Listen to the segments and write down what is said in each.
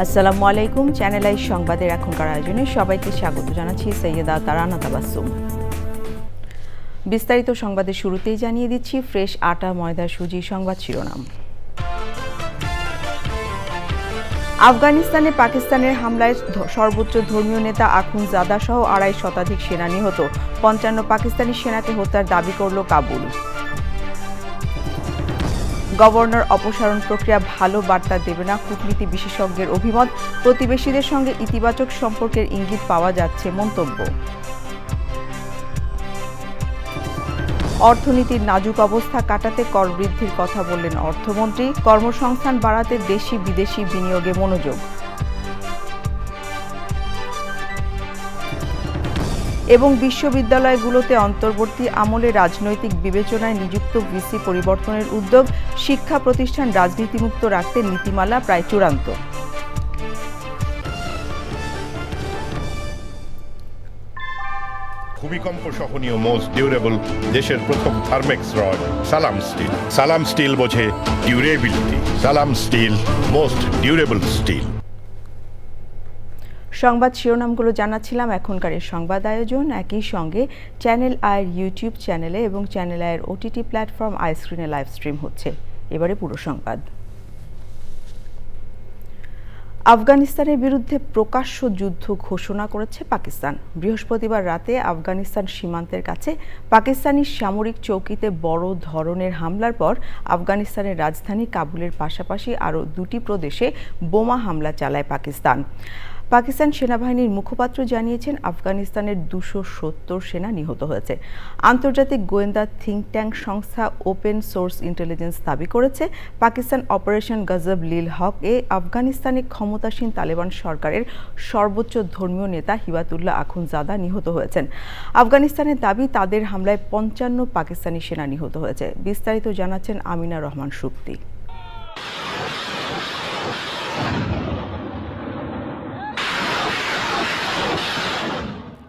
আসসালামু আলাইকুম। Channel I সংবাদের এখনকার আয়োজনে সবাইকে স্বাগত জানাচ্ছি সৈয়দা তারানা তাবাসসুম। বিস্তারিত সংবাদের শুরুতেই জানিয়ে দিচ্ছি ফ্রেশ আটা ময়দা সুজি সংবাদ শিরোনাম। আফগানিস্তানে পাকিস্তানের হামলায় সর্বোচ্চ ধর্মীয় নেতা আখুনজাদা সহ ২৫০ শতাধিক সেনা নিহত। ৫৫ পাকিস্তানি সেনাকে হত্যার দাবি করল কাবুল। গভর্নর অপসারণ প্রক্রিয়া ভালো বার্তা দেবে না, কূটনীতি বিশেষজ্ঞের অভিমত। প্রতিবেশীদের সঙ্গে ইতিবাচক সম্পর্কের ইঙ্গিত পাওয়া যাচ্ছে মন্তব্য। অর্থনীতির নাজুক অবস্থা কাটাতে কর বৃদ্ধির কথা বললেন অর্থমন্ত্রী। কর্মসংস্থান বাড়াতে দেশি বিদেশি বিনিয়োগে মনোযোগ। এবং বিশ্ববিদ্যালয়গুলোতে অন্তর্বর্তী আমলে রাজনৈতিক বিবেচনায় নিযুক্ত ভিসি পরিবর্তনের উদ্যোগ। শিক্ষা প্রতিষ্ঠান রাজনীতিমুক্ত রাখতে নীতিমালা প্রায় চূড়ান্ত। ভূমিকম্প সহনীয় মোস্ট ডিউরেবল দেশের প্রথম থার্মেক্স রড সালাম স্টিল। সালাম স্টিল বোঝে ডিউরেবিলিটি। সালাম স্টিল, মোস্ট ডিউরেবল স্টিল। সংবাদ শিরোনামগুলো জানাচ্ছিলাম। এখনকার সংবাদ আয়োজন একই সঙ্গে চ্যানেল আইয়ের ইউটিউব চ্যানেলে এবং চ্যানেল আইয়ের ওটিটি প্ল্যাটফর্ম আইস্ক্রিনে লাইভ স্ট্রিম হচ্ছে। এবারে পুরো সংবাদ। আফগানিস্তানের বিরুদ্ধে প্রকাশ্য যুদ্ধ ঘোষণা করেছে পাকিস্তান। বৃহস্পতিবার রাতে আফগানিস্তান সীমান্তের কাছে পাকিস্তানি সামরিক চৌকিতে বড় ধরনের হামলার পর আফগানিস্তানের রাজধানী কাবুলের পাশাপাশি আরও দুটি প্রদেশে বোমা হামলা চালায় পাকিস্তান। পাকিস্তান সেনাবাহিনীর মুখপাত্র জানিয়েছেন আফগানিস্তানের ২৭০ সেনা নিহত হয়েছে। আন্তর্জাতিক গোয়েন্দা থিঙ্ক ট্যাঙ্ক সংস্থা ওপেন সোর্স ইন্টেলিজেন্স দাবি করেছে পাকিস্তান অপারেশন গজব লিল হক এ আফগানিস্তানে ক্ষমতাসীন তালেবান সরকারের সর্বোচ্চ ধর্মীয় নেতা হিবাতুল্লাহ আখুনজাদা নিহত হয়েছেন। আফগানিস্তানের দাবি তাদের হামলায় ৫৫ পাকিস্তানি সেনা নিহত হয়েছে। বিস্তারিত জানাচ্ছেন আমিনা রহমান সুপ্তি।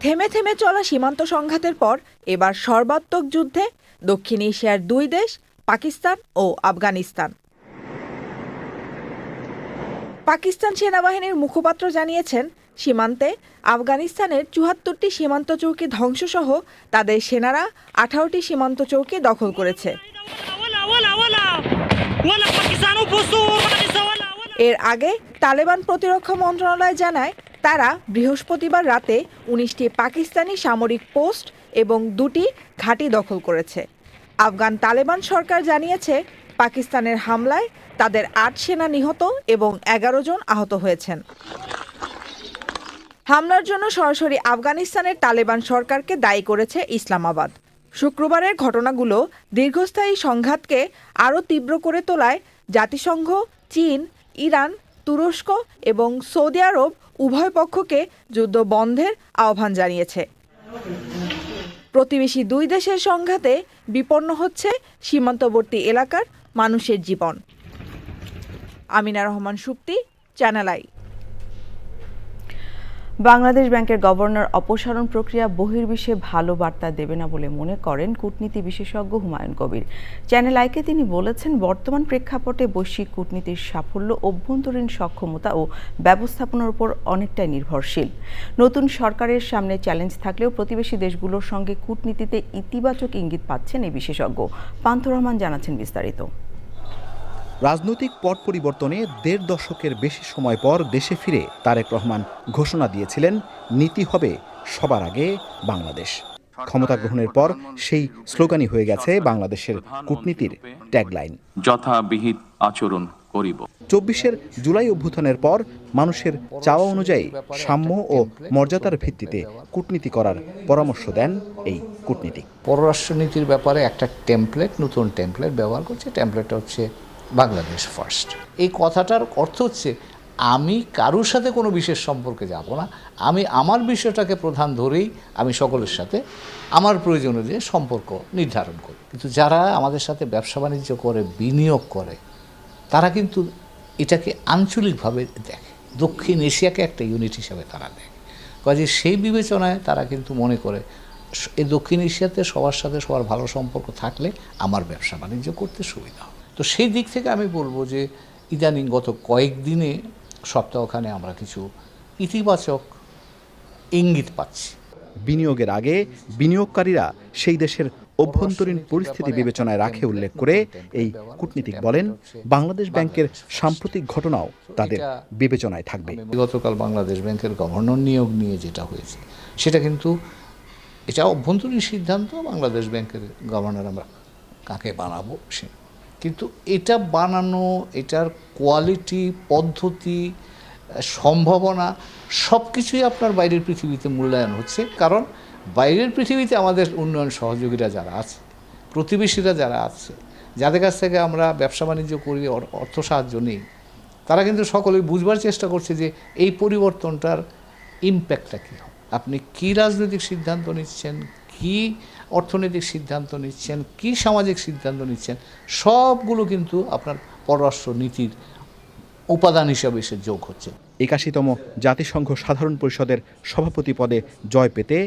থেমে থেমে চলা সীমান্ত সংঘাতের পর এবার সর্বাত্মক যুদ্ধে দক্ষিণ এশিয়ার দুই দেশ পাকিস্তান ও আফগানিস্তান। পাকিস্তান সেনাবাহিনীর মুখপাত্র জানিয়েছেন সীমান্তে আফগানিস্তানের ৭৪টি সীমান্ত চৌকি ধ্বংসসহ তাদের সেনারা ১৮টি সীমান্ত চৌকি দখল করেছে। এর আগে তালেবান প্রতিরক্ষা মন্ত্রণালয় জানায় তারা বৃহস্পতিবার রাতে ১৯টি পাকিস্তানি সামরিক পোস্ট এবং ২টি ঘাঁটি দখল করেছে। আফগান তালেবান সরকার জানিয়েছে পাকিস্তানের হামলায় তাদের ৮ সেনা নিহত এবং ১১ জন আহত হয়েছেন। হামলার জন্য সরাসরি আফগানিস্তানের তালেবান সরকারকে দায়ী করেছে ইসলামাবাদ। শুক্রবারের ঘটনাগুলো দীর্ঘস্থায়ী সংঘাতকে আরও তীব্র করে তোলায় জাতিসংঘ, চীন, ইরান, তুরস্ক এবং সৌদি আরব উভয় পক্ষকে যুদ্ধ বন্ধের আহ্বান জানিয়েছে। প্রতিবেশী দুই দেশের সংঘাতে বিপন্ন হচ্ছে সীমান্তবর্তী এলাকার মানুষের জীবন। Amina Rahman Supti, channel I. বাংলাদেশ ব্যাংকের গভর্নর অপসারণ প্রক্রিয়া বহির্বিশ্বে ভালো বার্তা দেবে না বলে মনে করেন কূটনীতি বিশেষজ্ঞ হুমায়ুন কবির। চ্যানেল আইকে তিনি বলেছেন, বর্তমান প্রেক্ষাপটে বৈশ্বিক কূটনীতির সাফল্য অভ্যন্তরীণ সক্ষমতা ও ব্যবস্থাপনার উপর অনেকটাই নির্ভরশীল। নতুন সরকারের সামনে চ্যালেঞ্জ থাকলেও প্রতিবেশী দেশগুলোর সঙ্গে কূটনীতিতে ইতিবাচক ইঙ্গিত পাচ্ছেন এই বিশেষজ্ঞ। পান্থ রহমান জানাচ্ছেন বিস্তারিত। রাজনৈতিক পট পরিবর্তনে ১.৫ দশকের বেশি সময় পর দেশে ফিরে তারেক রহমান ঘোষণা দিয়েছিলেন, নীতি হবে সবার আগে বাংলাদেশ। ক্ষমতা গ্রহণের পর সেই স্লোগানই হয়ে গেছে বাংলাদেশের কূটনীতির ট্যাগলাইন, যথাবিহিত আচরণ করিব। ২৪ জুলাই অভ্যুত্থানের পর মানুষের চাওয়া অনুযায়ী সাম্য ও মর্যাদার ভিত্তিতে কূটনীতি করার পরামর্শ দেন এই কূটনীতিক। পররাষ্ট্রনীতির ব্যাপারে একটা টেমপ্লেট, নতুন টেমপ্লেট ব্যবহার করছে। টেমপ্লেটটা হচ্ছে বাংলাদেশ ফার্স্ট। এই কথাটার অর্থ হচ্ছে আমি কারোর সাথে কোনো বিশেষ সম্পর্কে যাব না, আমি আমার বিষয়টাকে প্রধান ধরেই আমি সকলের সাথে আমার প্রয়োজন অনুযায়ী সম্পর্ক নির্ধারণ করি। কিন্তু যারা আমাদের সাথে ব্যবসা বাণিজ্য করে, বিনিয়োগ করে, তারা কিন্তু এটাকে আঞ্চলিকভাবে দেখে, দক্ষিণ এশিয়াকে একটা ইউনিট হিসাবে তারা দেখে। কাজে সেই বিবেচনায় তারা কিন্তু মনে করে এই দক্ষিণ এশিয়াতে সবার সাথে সবার ভালো সম্পর্ক থাকলে আমার ব্যবসা বাণিজ্য করতে সুবিধা হবে। তো সেই দিক থেকে আমি বলবো যে ইদানিং গত কয়েকদিনে সপ্তাহখানে আমরা কিছু ইতিবাচক ইঙ্গিত পাচ্ছি। বিনিয়োগের আগে বিনিয়োগকারীরা সেই দেশের অভ্যন্তরীণ পরিস্থিতি বিবেচনায় রাখে উল্লেখ করে এই কূটনীতিক বলেন, বাংলাদেশ ব্যাংকের সাম্প্রতিক ঘটনাও তাদের বিবেচনায় থাকবে। গতকাল বাংলাদেশ ব্যাংকের গভর্নর নিয়োগ নিয়ে যেটা হয়েছে সেটা কিন্তু এটা অভ্যন্তরীণ সিদ্ধান্ত, বাংলাদেশ ব্যাংকের গভর্নর আমরা কাকে বানাবো সে, কিন্তু এটা বানানো, এটার কোয়ালিটি, পদ্ধতি, সম্ভাবনা সব কিছুই আপনার বাইরের পৃথিবীতে মূল্যায়ন হচ্ছে। কারণ বাইরের পৃথিবীতে আমাদের উন্নয়ন সহযোগীরা যারা আছে, প্রতিবেশীরা যারা আছে, যাদের কাছ থেকে আমরা ব্যবসা বাণিজ্য করি, অর্থ সাহায্য নেই, তারা কিন্তু সকলেই বুঝবার চেষ্টা করছে যে এই পরিবর্তনটার ইম্প্যাক্টটা কী হবে। আপনি কী রাজনৈতিক সিদ্ধান্ত নিচ্ছেন, কী অর্থনৈতিক সিদ্ধান্ত নিচ্ছেন, কী সামাজিক সিদ্ধান্ত নিচ্ছেন, সবগুলো কিন্তু আপনার পররাষ্ট্র নীতির উপাদান হিসাবে এসে যোগ হচ্ছে। 81তম জাতিসংঘ সাধারণ পরিষদের সভাপতি পদে জয় পেতে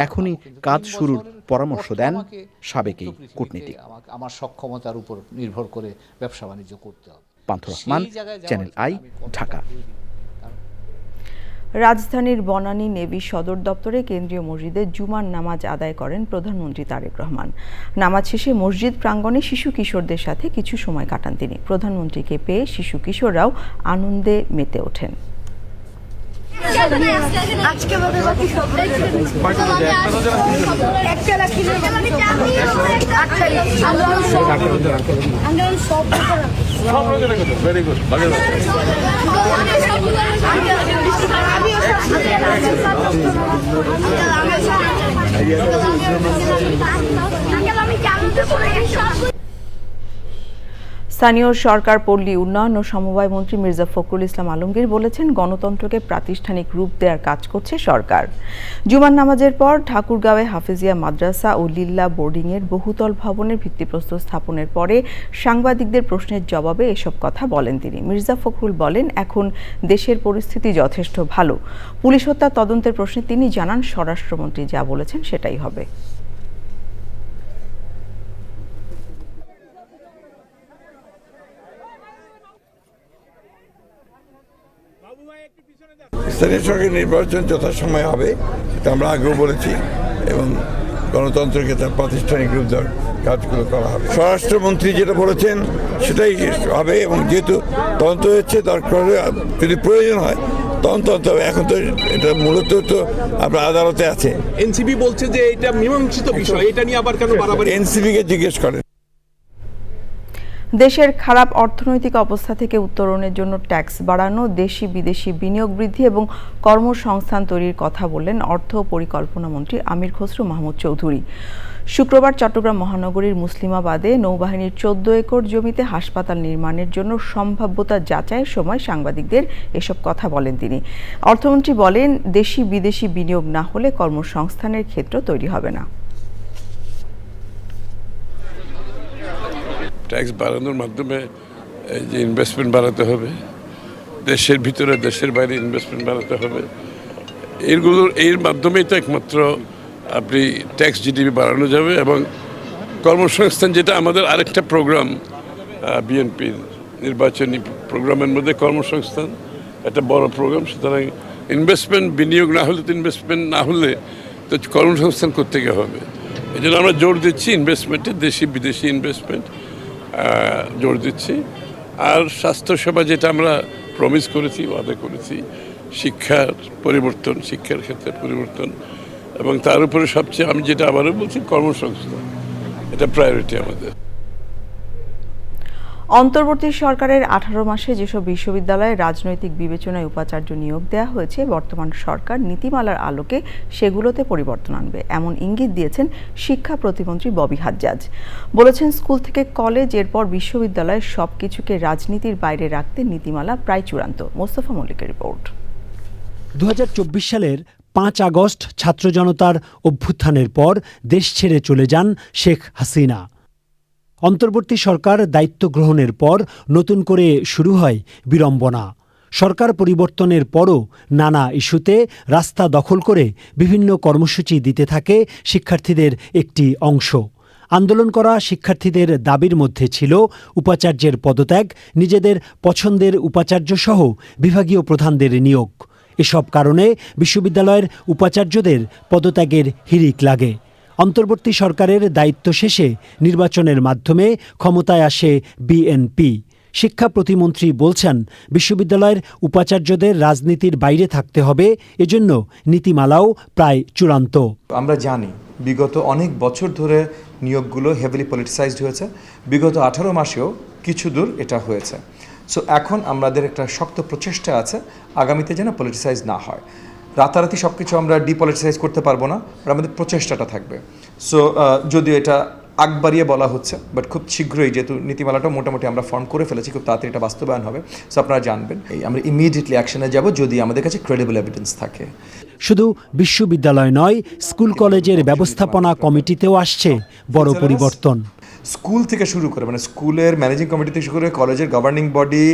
এখনই কাজ শুরুর পরামর্শ দেন সাবেক এই কূটনীতিক। আমার সক্ষমতার উপর নির্ভর করে ব্যবসা বাণিজ্য করতে হবে। পান্থ রহমান, চ্যানেল আই, ঢাকা। রাজধানীর বনানী নেভি সদর দপ্তরে কেন্দ্রীয় মসজিদে জুমার নামাজ আদায় করেন প্রধানমন্ত্রী তারেক রহমান। নামাজ শেষে মসজিদ প্রাঙ্গণে শিশু কিশোরদের সাথে কিছু সময় কাটান তিনি। প্রধানমন্ত্রীকে পেয়ে শিশু কিশোররাও আনন্দে মেতে ওঠেন। স্থানীয় সরকার, পল্লী উন্নয়ন ও সমবায় মন্ত্রী মির্জা ফখরুল ইসলাম আলমগীর বলেছেন, গণতন্ত্রকে প্রাতিষ্ঠানিক রূপ দেওয়ার কাজ করছে সরকার। জুমার নামাজের পর ঠাকুরগাঁওয়ে হাফেজিয়া মাদ্রাসা ও লিল্লা বোর্ডিংয়ের বহুতল ভবনের ভিত্তিপ্রস্তর স্থাপনের পরে সাংবাদিকদের প্রশ্নের জবাবে এসব কথা বলেন তিনি। মির্জা ফখরুল বলেন, এখন দেশের পরিস্থিতি যথেষ্ট ভালো। পুলিশ হত্যা তদন্তের প্রশ্নে তিনি জানান, স্বরাষ্ট্রমন্ত্রী যা বলেছেন সেটাই হবে। স্থানীয় সরকার নির্বাচন যথাসময়ে হবে, এটা আমরা আগেও বলেছি, এবং গণতন্ত্রকে তার প্রাতিষ্ঠানিক রূপ দেওয়ার কাজগুলো করা হবে। স্বরাষ্ট্রমন্ত্রী যেটা বলেছেন সেটাই হবে, এবং যেহেতু তদন্ত হচ্ছে, দরকার যদি প্রয়োজন হয় তদন্ত হবে। এখন তো এটা মূলত তো আপনার আদালতে আছে। এনসিবি বলছে যে এটা মীমাংসিত বিষয়, এটা নিয়ে আবার কেন বাড়াবাড়ি? এনসিবিকে জিজ্ঞেস করেন। দেশের খারাপ অর্থনৈতিক অবস্থা থেকে উত্তরণের জন্য ট্যাক্স বাড়ানো, দেশি বিদেশি বিনিয়োগ বৃদ্ধি এবং কর্মসংস্থান তৈরির কথা বললেন অর্থ ও পরিকল্পনা মন্ত্রী আমির খসরু মাহমুদ চৌধুরী। শুক্রবার চট্টগ্রাম মহানগরীর মুসলিমাবাদে নৌবাহিনীর 14 একর জমিতে হাসপাতাল নির্মাণের জন্য সম্ভাব্যতা যাচাইয়ের সময় সাংবাদিকদের এসব কথা বলেন তিনি। অর্থমন্ত্রী বলেন, দেশি বিদেশি বিনিয়োগ না হলে কর্মসংস্থানের ক্ষেত্র তৈরি হবে না। ট্যাক্স বাড়ানোর মাধ্যমে এই যে ইনভেস্টমেন্ট বাড়াতে হবে, দেশের ভিতরে দেশের বাইরে ইনভেস্টমেন্ট বাড়াতে হবে, এর মাধ্যমেই তো একমাত্র আপনি ট্যাক্স জিডিপি বাড়ানো যাবে। এবং কর্মসংস্থান, যেটা আমাদের আরেকটা প্রোগ্রাম, বিএনপির নির্বাচনী প্রোগ্রামের মধ্যে কর্মসংস্থান একটা বড় প্রোগ্রাম। সুতরাং ইনভেস্টমেন্ট, বিনিয়োগ না হলে তো ইনভেস্টমেন্ট না হলে তো কর্মসংস্থান করতে গিয়ে হবে। এই জন্য আমরা জোর দিচ্ছি ইনভেস্টমেন্টে, দেশি বিদেশি ইনভেস্টমেন্ট জোর দিচ্ছি। আর স্বাস্থ্যসেবা, যেটা আমরা প্রমিস করেছি, ওয়াদা করেছি, শিক্ষার পরিবর্তন, শিক্ষার ক্ষেত্রে পরিবর্তন, এবং তার উপরে সবচেয়ে আমি যেটা আবারও বলছি, কর্মসংস্থান, এটা প্রায়োরিটি আমাদের। অন্তর্বর্তী সরকারের 18 মাসে যেসব বিশ্ববিদ্যালয়ে রাজনৈতিক বিবেচনায় উপাচার্য নিয়োগ দেওয়া হয়েছে, বর্তমান সরকার নীতিমালার আলোকে সেগুলোতে পরিবর্তন আনবে, এমন ইঙ্গিত দিয়েছেন শিক্ষা প্রতিমন্ত্রী ববি হাজ্জাজ। বলেছেন, স্কুল থেকে কলেজ, এরপর বিশ্ববিদ্যালয়ের সবকিছুকে রাজনীতির বাইরে রাখতে নীতিমালা প্রায় চূড়ান্ত। মোস্তফা মল্লিকের রিপোর্ট। 2024 সালের 5 আগস্ট ছাত্র জনতার অভ্যুত্থানের পর দেশ ছেড়ে চলে যান শেখ হাসিনা। অন্তর্বর্তী সরকার দায়িত্ব গ্রহণের পর নতুন করে শুরু হয় বিড়ম্বনা। সরকার পরিবর্তনের পরও নানা ইস্যুতে রাস্তা দখল করে বিভিন্ন কর্মসূচি দিতে থাকে শিক্ষার্থীদের একটি অংশ। আন্দোলন করা শিক্ষার্থীদের দাবির মধ্যে ছিল উপাচার্যের পদত্যাগ, নিজেদের পছন্দের উপাচার্যসহ বিভাগীয় প্রধানদের নিয়োগ। এসব কারণে বিশ্ববিদ্যালয়ের উপাচার্যদের পদত্যাগের হিড়িক লাগে। অন্তর্বর্তী সরকারের দায়িত্ব শেষে নির্বাচনের মাধ্যমে ক্ষমতায় আসে বিএনপি। শিক্ষা প্রতিমন্ত্রী বলছেন, বিশ্ববিদ্যালয়ের উপাচার্যদের রাজনীতির বাইরে থাকতে হবে, এজন্য নীতিমালাও প্রায় চূড়ান্ত। আমরা জানি বিগত অনেক বছর ধরে নিয়োগগুলো হেভিলি পলিটিসাইজড হয়েছে, বিগত 18 মাসেও কিছু দূর এটা হয়েছে। সো এখন আমাদের একটা শক্ত প্রচেষ্টা আছে আগামীতে যেন পলিটিসাইজ না হয়। রাতারাতি সব কিছু আমরা ডিপলিটিসাইজ করতে পারবো না, আমাদের প্রচেষ্টাটা থাকবে। সো যদিও এটা আগ বাড়িয়ে বলা হচ্ছে, বাট খুব শীঘ্রই, যেহেতু নীতিমালাটা মোটামুটি আমরা ফর্ম করে ফেলেছি, খুব তাড়াতাড়ি এটা বাস্তবায়ন হবে। সো আপনারা জানবেন আমরা ইমিডিয়েটলি অ্যাকশনে যাব যদি আমাদের কাছে ক্রেডিবল এভিডেন্স থাকে। শুধু বিশ্ববিদ্যালয় নয়, স্কুল কলেজের ব্যবস্থাপনা কমিটিতেও আসছে বড় পরিবর্তন। স্কুল থেকে শুরু করে, মানে স্কুলের ম্যানেজিং কমিটি থেকে শুরু করে কলেজের গভর্নিং বডি,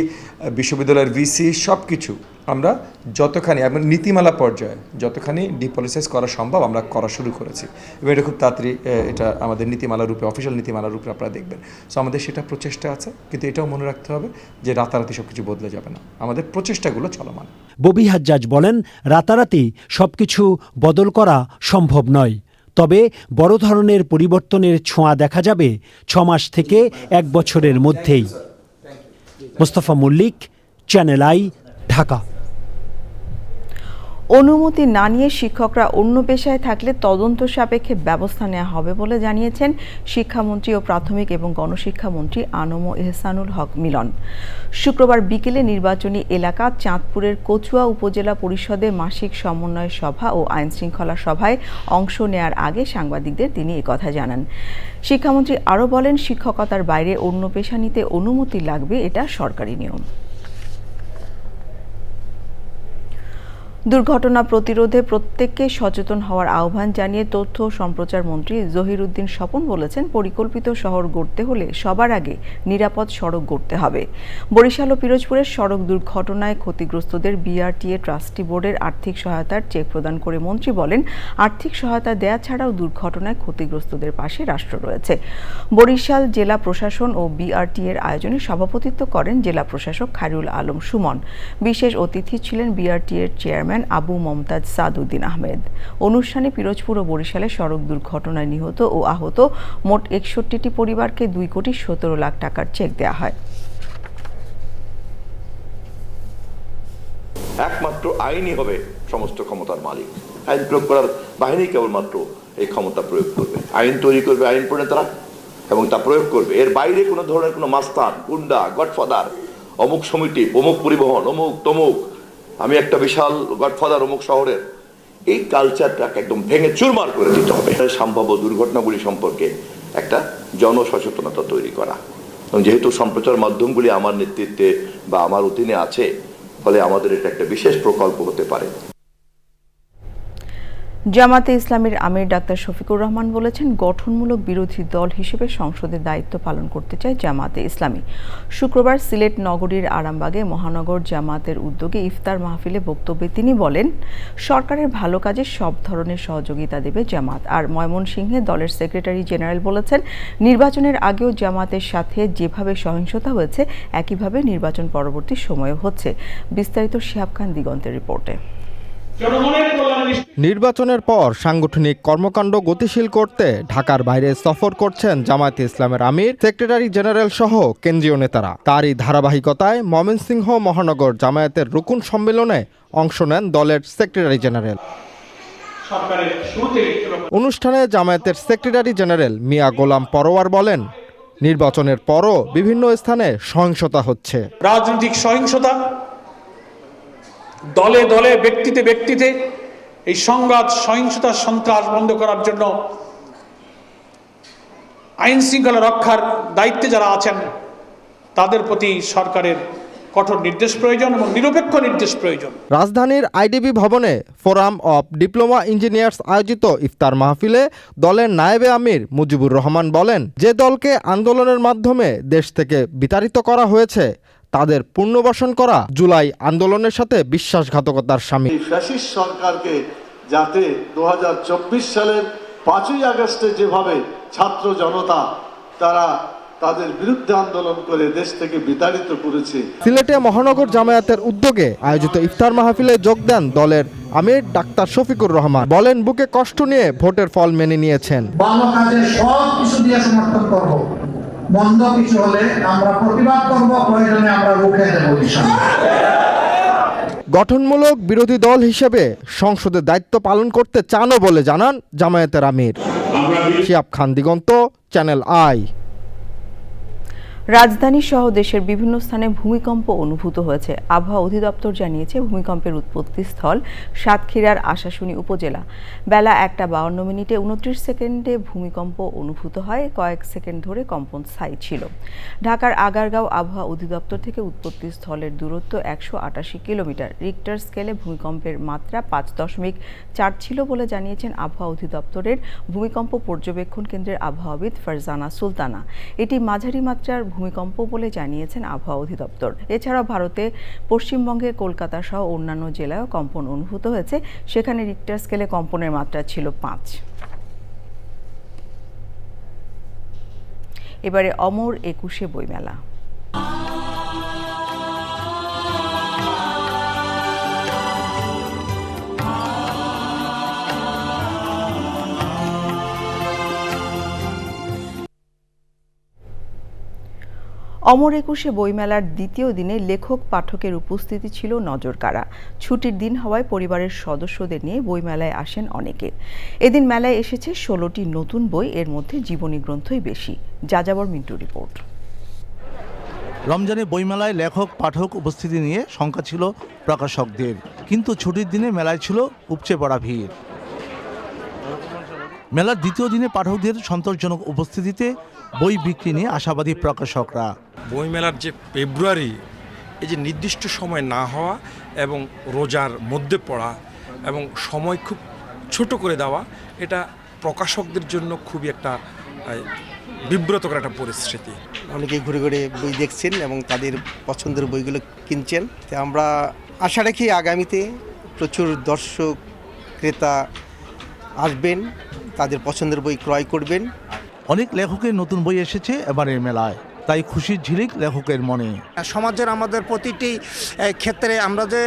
বিশ্ববিদ্যালয়ের ভিসি, সব কিছু আমরা যতখানি নীতিমালা পর্যায়ে যতখানি ডিপলিসাইজ করা সম্ভব আমরা করা শুরু করেছি, এবং এটা খুব তাড়াতাড়ি এটা আমাদের নীতিমালার রূপে, অফিসিয়াল নীতিমালার রূপে আপনারা দেখবেন। সো আমাদের সেটা প্রচেষ্টা আছে, কিন্তু এটাও মনে রাখতে হবে যে রাতারাতি সব কিছু বদলে যাবে না, আমাদের প্রচেষ্টাগুলো চলমান। ববি হাজ্জাজ বলেন, রাতারাতি সবকিছু বদল করা সম্ভব নয়, তবে বড় ধরনের পরিবর্তনের ছোঁয়া দেখা যাবে 6 মাস থেকে 1 বছরের মধ্যেই। Mostafa Mallick, Channel I, Dhaka. অনুমতি না নিয়ে শিক্ষকরা অন্য পেশায় থাকলে তদন্ত সাপেক্ষে ব্যবস্থা নেওয়া হবে বলে জানিয়েছেন শিক্ষামন্ত্রী ও প্রাথমিক এবং গণশিক্ষামন্ত্রী আনম এহসানুল হক মিলন। শুক্রবার বিকেলে নির্বাচনী এলাকা চাঁদপুরের কচুয়া উপজেলা পরিষদে মাসিক সমন্বয় সভা ও আইনশৃঙ্খলা সভায় অংশ নেয়ার আগে সাংবাদিকদের তিনি একথা জানান। শিক্ষামন্ত্রী আরও বলেন, শিক্ষকতার বাইরে অন্য পেশা নিতে অনুমতি লাগবে, এটা সরকারি নিয়ম। দুর্ঘটনা প্রতিরোধে প্রত্যেককে সচেতন হওয়ার আহ্বান জানিয়ে তথ্য ও সম্প্রচার মন্ত্রী জহিরুদ্দিন স্বপন বলেছেন, পরিকল্পিত শহর গড়তে হলে সবার আগে নিরাপদ সড়ক গড়তে হবে। বরিশাল ও পিরোজপুরের সড়ক দুর্ঘটনায় ক্ষতিগ্রস্তদের বিআরটিএ ট্রাস্টি বোর্ডের আর্থিক সহায়তার চেক প্রদান করে মন্ত্রী বলেন, আর্থিক সহায়তা দেয়া ছাড়াও দুর্ঘটনায় ক্ষতিগ্রস্তদের পাশে রাষ্ট্র রয়েছে। বরিশাল জেলা প্রশাসন ও বিআরটিএর আয়োজনে সভাপতিত্ব করেন জেলা প্রশাসক খায়রুল আলম সুমন। বিশেষ অতিথি ছিলেন বিআরটিএর চেয়ারম্যান আবু মমতাজ সাদউদ্দিন আহমেদ। অনুষ্ঠানে পিরোজপুর ও বরিশালে সড়ক দুর্ঘটনায় নিহত ও আহত মোট 61টি পরিবারকে 2,17,00,000 টাকার চেক দেওয়া হয়। একমাত্র আইনই হবে সমস্ত ক্ষমতার মালিক। আইন প্রয়োগ করার বাহিনী কেবলমাত্র এই ক্ষমতা প্রয়োগ করবে, আইন তৈরি করবে আইন প্রণেতারা এবং তা প্রয়োগ করবে। এর বাইরে কোনো ধরনের কোনো মাস্তান, গুন্ডা, গডফাদার, অমুক সমিতি, অমুক পরিবহন, অমুক তমুক, আমি একটা বিশাল গডফাদার অমুক শহরের, এই কালচারটাকে একদম ভেঙে চুরমার করে দিতে হবে। সম্ভাব্য দুর্ঘটনাগুলি সম্পর্কে একটা জনসচেতনতা তৈরি করা, এবং যেহেতু সম্প্রচার মাধ্যমগুলি আমার নেতৃত্বে বা আমার অধীনে আছে, ফলে আমাদের এটা একটা বিশেষ প্রকল্প হতে পারে। জামাতে ইসলামীর আমির ডাক্তার শফিকুর রহমান বলেছেন, গঠনমূলক বিরোধী দল হিসেবে সংসদে দায়িত্ব পালন করতে চায় জামাতে ইসলামী। শুক্রবার সিলেট নগরীর আরামবাগে মহানগর জামাতের উদ্যোগে ইফতার মাহফিলে বক্তব্যে তিনি বলেন, সরকারের ভালো কাজে সব ধরনের সহযোগিতা দেবে জামাত। আর ময়মনসিংহে দলের সেক্রেটারি জেনারেল বলেছেন, নির্বাচনের আগেও জামাতের সাথে যেভাবে সহিংসতা হয়েছে একইভাবে নির্বাচন পরবর্তী সময়েও হচ্ছে। বিস্তারিত শিহাব খান দিগন্তের রিপোর্টে। নির্বাচনের পর সাংগঠনিক কর্মকাণ্ড গতিশীল করতে ঢাকার বাইরে সফর করছেন জামায়াতে ইসলামের আমির, সেক্রেটারি জেনারেল সহ কেন্দ্রীয় নেতারা। তারই ধারাবাহিকতায় ময়মনসিংহ মহানগর জামায়াতের রুকুন সম্মেলনে অংশ নেন দলের সেক্রেটারি জেনারেল। অনুষ্ঠানে জামায়াতের সেক্রেটারি জেনারেল মিয়া গোলাম পরোয়ার বলেন, নির্বাচনের পরও বিভিন্ন স্থানে সহিংসতা হচ্ছে। রাজনৈতিক সহিংসতা, দলে দলে, ব্যক্তিতে ব্যক্তিতে এই সংঘাত, সহিংসতা, সন্ত্রাস বন্ধ করার জন্য আইন শৃঙ্খলা রক্ষার দায়িত্বে যারা আছেন তাদের প্রতি সরকারের কঠোর নির্দেশ প্রয়োজন এবং নিরপেক্ষ নির্দেশ প্রয়োজন। রাজধানীর আইডিবি ভবনে ফোরাম অব ডিপ্লোমা ইঞ্জিনিয়ার্স আয়োজিত ইফতার মাহফিলে দলের নায়েবে আমির মুজিবুর রহমান বলেন, যে দলকে আন্দোলনের মাধ্যমে দেশ থেকে বিতাড়িত করা হয়েছে তাদের পুনর্বাসন করা জুলাই আন্দোলনের সাথে বিশ্বাসঘাতকতার শামিল। ফ্যাসিস্ট সরকারকে যাতে 2024 সালের 5ই আগস্টে যেভাবে ছাত্র জনতা তারা তাদের বিরুদ্ধে আন্দোলন করে দেশ থেকে বিতাড়িত করেছে। সিলেটে মহানগর জামায়াতের উদ্যোগে আয়োজিত ইফতার মাহফিলে যোগ দেন দলের আমির ডাক্তার শফিকুর রহমান। বলেন, বুকে কষ্ট নিয়ে ভোটের ফল মেনে নিয়েছেন। ভালো কাজে সব কিছু দিয়ে সমর্থন করব, মন্দ কিছু হলে আমরা প্রতিবাদ করব, প্রয়োজনে আমরা রুখে দেব ইনশাআল্লাহ। গঠনমূলক বিরোধী দল হিসেবে সংসদের দায়িত্ব পালন করতে চানও বলে জানান জামায়াতের আমির। শিয়াব খান দিগন্ত, চ্যানেল আই। রাজধানী সহ দেশের বিভিন্ন স্থানে ভূমিকম্প অনুভূত হয়েছে। আবহাওয়া অধিদপ্তর জানিয়েছে, ভূমিকম্পের উৎপত্তি স্থল সাতক্ষীরার আশাশুনি উপজেলা। বেলা 1:52 29 সেকেন্ডে ভূমিকম্প অনুভূত হয়। কয়েক সেকেন্ড ধরে কম্পন স্থায়ী ছিল। ঢাকার আগারগাঁও আবহাওয়া অধিদপ্তর থেকে উৎপত্তি স্থলের দূরত্ব 188 কিলোমিটার। রিক্টার স্কেলে ভূমিকম্পের মাত্রা 5.4 ছিল বলে জানিয়েছেন আবহাওয়া অধিদপ্তরের ভূমিকম্প পর্যবেক্ষণ কেন্দ্রের আবহাওয়াবিদ ফারজানা সুলতানা। এটি মাঝারি মাত্রার ভূমিকম্প বলে জানিয়েছেন আবহাওয়া অধিদপ্তর। এছাড়াও ভারতে পশ্চিমবঙ্গের কলকাতা সহ অন্যান্য জেলায়ও কম্পন অনুভূত হয়েছে। সেখানে রিক্টার স্কেলে কম্পনের মাত্রা ছিল 5। এবারে অমর 21 বইমেলা। অমর 21 বইমেলার দ্বিতীয় দিনে লেখক পাঠকের উপস্থিতি ছিল নজরকাড়া। ছুটির দিন হওয়ায় পরিবারের সদস্যদের নিয়ে বইমেলায় আসেন অনেকে। এদিন মেলায় এসেছে 16টি নতুন বই, এর মধ্যে জীবনী গ্রন্থই বেশি। যাযাবর মিন্টু রিপোর্ট। রমজানে বইমেলায় লেখক পাঠক উপস্থিতি নিয়ে সংখ্যা ছিল প্রকাশকদের, কিন্তু ছুটির দিনে মেলায় ছিল উপচে পড়া ভিড়। মেলার দ্বিতীয় দিনে পাঠকদের সন্তোষজনক উপস্থিতিতে বই বিক্রি নিয়ে আশাবাদী প্রকাশকরা। বইমেলার যে ফেব্রুয়ারি, এই যে নির্দিষ্ট সময় না হওয়া এবং রোজার মধ্যে পড়া এবং সময় খুব ছোট করে দেওয়া, এটা প্রকাশকদের জন্য খুবই একটা বিব্রতকর একটা পরিস্থিতি। অনেকেই ঘুরে ঘুরে বই দেখছেন এবং তাদের পছন্দের বইগুলো কিনছেন। তো আমরা আশা রাখি আগামীতে প্রচুর দর্শক ক্রেতা আসবেন, তাদের পছন্দের বই ক্রয় করবেন। অনেক লেখকের নতুন বই এসেছে এবারের মেলায়, তাই খুশির ঝিলিক লেখকের মনে। সমাজের আমাদের প্রতিটি ক্ষেত্রে আমরা যে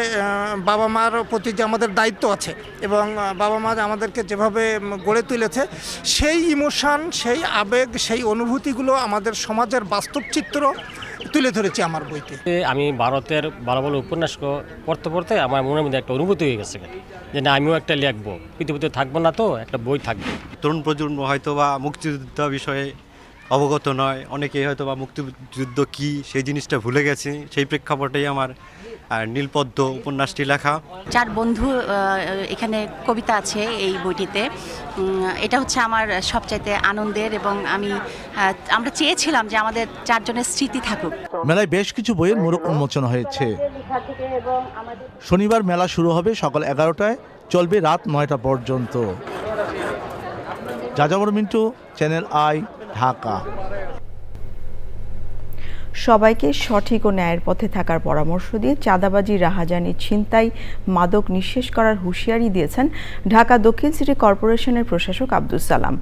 বাবা মার প্রতি যে আমাদের দায়িত্ব আছে এবং বাবা মা আমাদেরকে যেভাবে গড়ে তুলেছে, সেই ইমোশন, সেই আবেগ, সেই অনুভূতিগুলো আমাদের সমাজের বাস্তব চিত্র তুলে ধরেছি আমার বইতে। আমি ভারতের ভালো ভালো উপন্যাস পড়তে পড়তে আমার মনের মধ্যে একটা অনুভূতি হয়ে গেছে যে না, আমিও একটা লিখবো, পৃথিবীতে থাকবো না তো একটা বই থাকবে। তরুণ প্রজন্ম হয়তো বা মুক্তিযুদ্ধ বিষয়ে অবগত নয়, অনেকেই হয়তো বা মুক্তিযুদ্ধ কী সেই জিনিসটা ভুলে গেছে। সেই প্রেক্ষাপটেই আমার নীলপদ্ম উপন্যাসটি লেখা। 4 বন্ধু এখানে কবিতা আছে এই বইটিতে। এটা হচ্ছে আমার সবচাইতে আনন্দের এবং আমরা চেয়েছিলাম যে আমাদের 4 জনের স্মৃতি থাকুক। মেলায় বেশ কিছু বইয়ের মোড়ক উন্মোচন হয়েছে। শনিবার মেলা শুরু হবে সকাল 11টায়, চলবে রাত 9টা পর্যন্ত। যাযাবর মিন্টু, চ্যানেল আই, ঢাকা। সবাইকে সঠিক ও ন্যায়ের পথে থাকার পরামর্শ দিয়ে চাঁদাবাজি, রাহাজানি, ছিনতাই, মাদক নিঃশেষ করার হুঁশিয়ারি দিয়েছেন ঢাকা দক্ষিণ সিটি কর্পোরেশনের প্রশাসক আব্দুস সালাম।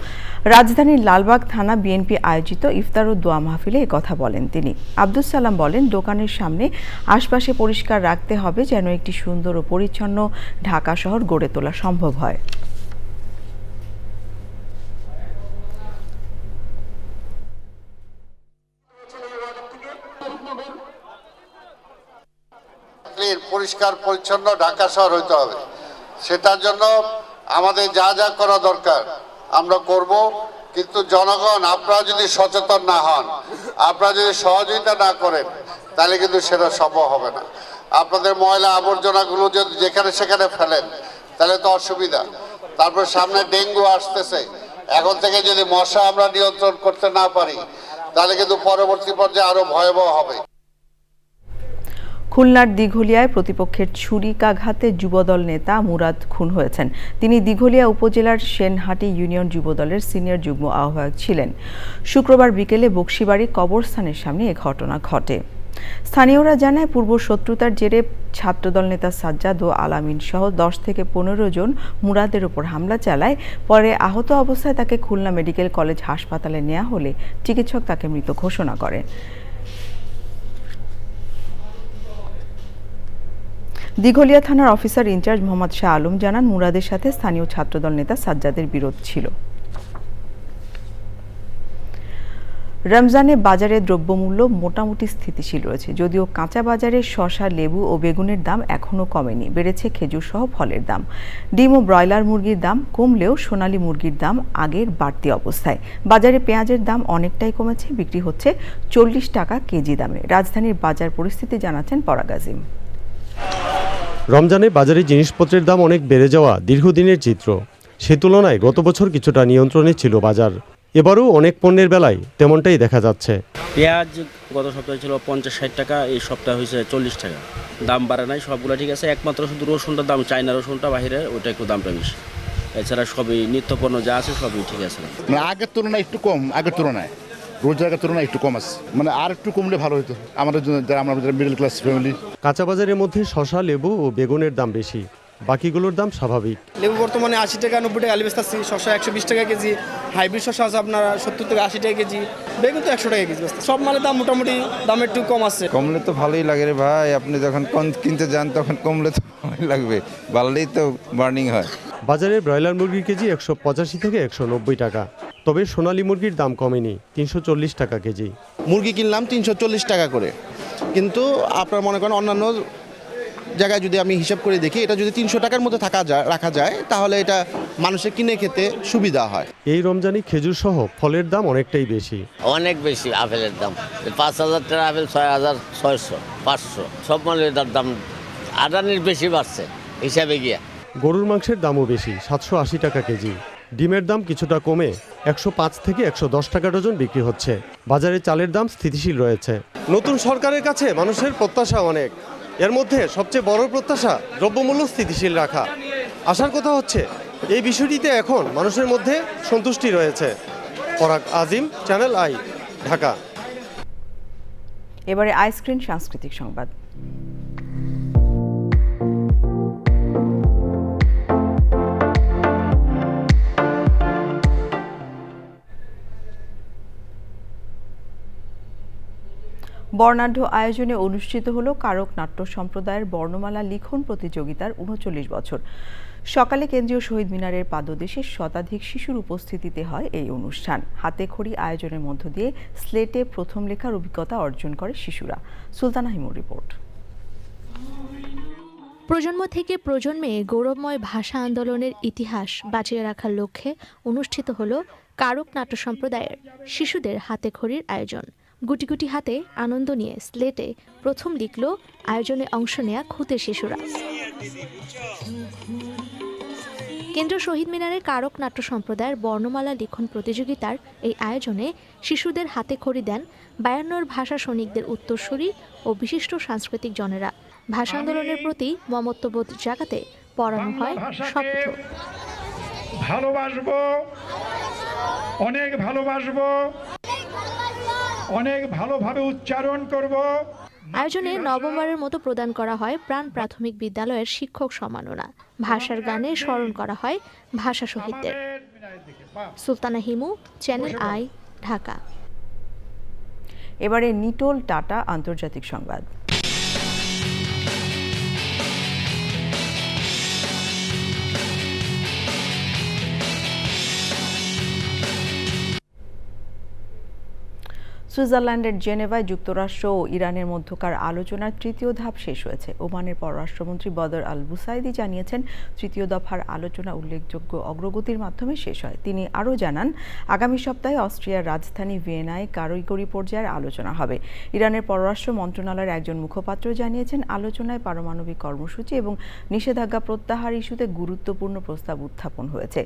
রাজধানীর লালবাগ থানা বিএনপি আয়োজিত ইফতার ও দোয়া মাহফিলে একথা বলেন তিনি। আব্দুস সালাম বলেন, দোকানের সামনে আশপাশে পরিষ্কার রাখতে হবে যেন একটি সুন্দর ও পরিচ্ছন্ন ঢাকা শহর গড়ে তোলা সম্ভব হয়। পরিষ্কার পরিচ্ছন্ন ঢাকা শহর হইতে হবে। সেটার জন্য আমাদের যা যা করা দরকার আমরা করব, কিন্তু জনগণ আপনারা যদি সচেতন না হন, আপনারা যদি সহযোগিতা না করেন, তাহলে কিন্তু সেটা সম্ভব হবে না। আপনাদের ময়লা আবর্জনাগুলো যদি যেখানে সেখানে ফেলেন তাহলে তো অসুবিধা। তারপর সামনে ডেঙ্গু আসতেছে, এখন থেকে যদি মশা আমরা নিয়ন্ত্রণ করতে না পারি তাহলে কিন্তু পরবর্তী পর্যায়ে আরো ভয়াবহ হবে। খুলনার দিঘলিয়ায় প্রতিপক্ষের ছুরিকাঘাতে যুবদল নেতা মুরাদ খুন হয়েছেন। তিনি দিঘলিয়া উপজেলার সেনহাটি ইউনিয়ন যুবদলের সিনিয়র যুগ্ম আহ্বায়ক ছিলেন। শুক্রবার বিকেলে বক্সিবাড়ি কবরস্থানের সামনে এ ঘটনা ঘটে। স্থানীয়রা জানায় পূর্ব শত্রুতার জেরে ছাত্রদল নেতা সাজ্জাদ ও আলামিন সহ 10 থেকে 15 জন মুরাদের উপর হামলা চালায়। পরে আহত অবস্থায় তাকে খুলনা মেডিকেল কলেজ হাসপাতালে নেওয়া হলে চিকিৎসক তাকে মৃত ঘোষণা করেন। দিঘলিয়া থানার অফিসার ইনচার্জ মোহাম্মদ শাহ আলম জানান, মুরাদের সাথে স্থানীয় ছাত্রদল নেতা সাজ্জাদের বিরোধ ছিল। রমজানে বাজারে দ্রব্যমূল্য মোটামুটি স্থিতিশীল রয়েছে, যদিও কাঁচা বাজারে শসা, লেবু ও বেগুনের দাম এখনও কমেনি। বেড়েছে খেজুর সহ ফলের দাম। ডিম ও ব্রয়লার মুরগির দাম কমলেও সোনালী মুরগির দাম আগের বাড়তি অবস্থায়। বাজারে পেঁয়াজের দাম অনেকটাই কমেছে, বিক্রি হচ্ছে 40 টাকা কেজি দামে। রাজধানীর বাজার পরিস্থিতি জানাচ্ছেন পরাগ আজিম। রমজানে বাজারে জিনিসপত্রের দাম অনেক বেড়ে যাওয়া দীর্ঘদিনের চিত্র। সে তুলনায় গত বছর কিছুটা নিয়ন্ত্রণে ছিল বাজার। এবারও অনেক পণ্যের বেলায় তেমনটাই দেখা যাচ্ছে। পেঁয়াজ গত সপ্তাহে ছিল 50-60 টাকা, এই সপ্তাহে হয়েছে 40 টাকা। দাম বাড়ে নাই, সবগুলো ঠিক আছে। একমাত্র শুধু রসুনটার দাম, চায়না রসুনটা বাইরে, ওইটা একটু দামটা বেশি। এছাড়া সবই নিত্যপণ্য যা আছে সবই ঠিক আছে। আগের তুলনায় একটু কম, আগের তুলনায় রোজগারের তুলনায় একটু কম আছে, আর একটু কমলে ভালো হতো আমাদের জন্য, যারা আমরা মিডল ক্লাস ফ্যামিলি। কাঁচা বাজারের মধ্যে শসা, লেবু ও বেগুনের দাম বেশি, বাকিগুলোর দাম স্বাভাবিক। লেবু বর্তমানে 80 টাকা 90 টাকা আলু বেচতেছি, শসা 120 টাকা কেজি, হাইব্রিড শসা আছে আপনার 70 থেকে 80 টাকা কেজি, বেগুন তো 100 টাকা কেজি। সব মালের দাম মোটামুটি দাম একটু কম আছে। কমলে তো ভালোই লাগে রে ভাই, আপনি যখন কিনতে যান তখন কমলে তো ভালোই লাগবে, বাড়লেই তো বার্নিং হয়। বাজারে ব্রয়লার মুরগির কেজি 185 থেকে 190 টাকা, তবে সোনালী মুরগির দাম কমেনি, 340 টাকা কেজি। মুরগি কিনলাম 340 টাকা করে, কিন্তু আপনার মনে করেন অন্যান্য জায়গায় যদি আমি হিসাব করে দেখি, এটা যদি 300 টাকার মধ্যে রাখা যায় তাহলে এটা মানুষের কিনে খেতে সুবিধা হয়। এই রমজানে খেজুর সহ ফলের দাম অনেকটাই বেশি। অনেক বেশি আপেলের দাম, 5000 টাকা আপেল 6600 500, সব মালের দাম আদানির বেশি বাড়ছে হিসাবে গিয়া। গরুর মাংসের দামও বেশি, 780 টাকা কেজি। ডিমের দাম কিছুটা কমে 105 থেকে 110 টাকা ডজন বিক্রি হচ্ছে। বাজারে চালের দাম স্থিতিশীল রয়েছে। নতুন সরকারের কাছে মানুষের প্রত্যাশা অনেক। এর মধ্যে সবচেয়ে বড় প্রত্যাশা দ্রব্যমূল্য স্থিতিশীল রাখা। আশার কথা হচ্ছে এই বিষয়টিতে এখন মানুষের মধ্যে সন্তুষ্টি রয়েছে। পরাগ আজিম, চ্যানেল আই, ঢাকা। এবারে আইসক্রিন সাংস্কৃতিক সংবাদ। বর্ণাঢ্য আয়োজনে অনুষ্ঠিত হল কারক নাট্য সম্প্রদায়ের বর্ণমালা লিখন প্রতিযোগিতার 39 বছর। সকালে কেন্দ্রীয় শহীদ মিনারের পাদদেশে শতাধিক শিশুর উপস্থিতিতে হয় এই অনুষ্ঠান। হাতে খড়ি আয়োজনের মধ্য দিয়ে স্লেটে প্রথম লেখার অভিজ্ঞতা অর্জন করে শিশুরা। সুলতানা হিমুর রিপোর্ট। প্রজন্ম থেকে প্রজন্মে গৌরবময় ভাষা আন্দোলনের ইতিহাস বাঁচিয়ে রাখার লক্ষ্যে অনুষ্ঠিত হল কারক নাট্য সম্প্রদায়ের শিশুদের হাতে খড়ির আয়োজন। গুটি গুটি হাতে আনন্দ নিয়ে স্লেটে প্রথম লিখল আয়োজনে অংশ নেয়া খুদে শিশুরা। কেন্দ্রীয় শহীদ মিনারের কারক নাট্য সম্প্রদায়ের বর্ণমালা লিখন প্রতিযোগিতার এই আয়োজনে শিশুদের হাতে খড়ি দেন 52 ভাষা সৈনিকদের উত্তরসূরি ও বিশিষ্ট সাংস্কৃতিক জনেরা। ভাষা আন্দোলনের প্রতি মমত্ববোধ জাগাতে পড়ানো হয় শপথ। ভালোবাসবো, অনেক ভালোবাসবো, অনেক ভালোভাবে উচ্চারণ করব। আয়োজনে নবমবারের মতো প্রদান করা হয় প্রাণ প্রাথমিক বিদ্যালয়ের শিক্ষক সম্মাননা। ভাষার গানে স্মরণ করা হয় ভাষা শহীদদের। Sultana Himu, channel I, Dhaka. এবারে নিটোল টাটা আন্তর্জাতিক সংবাদ। সুইজারল্যান্ডের জেনেভায় যুক্তরাষ্ট্র ও ইরানের মধ্যকার আলোচনার তৃতীয় ধাপ শেষ হয়েছে। ওমানের পররাষ্ট্রমন্ত্রী বদর আল বুসাইদি জানিয়েছেন, তৃতীয় দফার আলোচনা উল্লেখযোগ্য অগ্রগতির মাধ্যমে শেষ হয়। তিনি আরও জানান, আগামী সপ্তাহে অস্ট্রিয়ার রাজধানী ভিয়েনায় কারিগরি পর্যায়ের আলোচনা হবে। ইরানের পররাষ্ট্র মন্ত্রণালয়ের একজন মুখপাত্র জানিয়েছেন, আলোচনায় পারমাণবিক কর্মসূচি এবং নিষেধাজ্ঞা প্রত্যাহার ইস্যুতে গুরুত্বপূর্ণ প্রস্তাব উত্থাপন হয়েছে।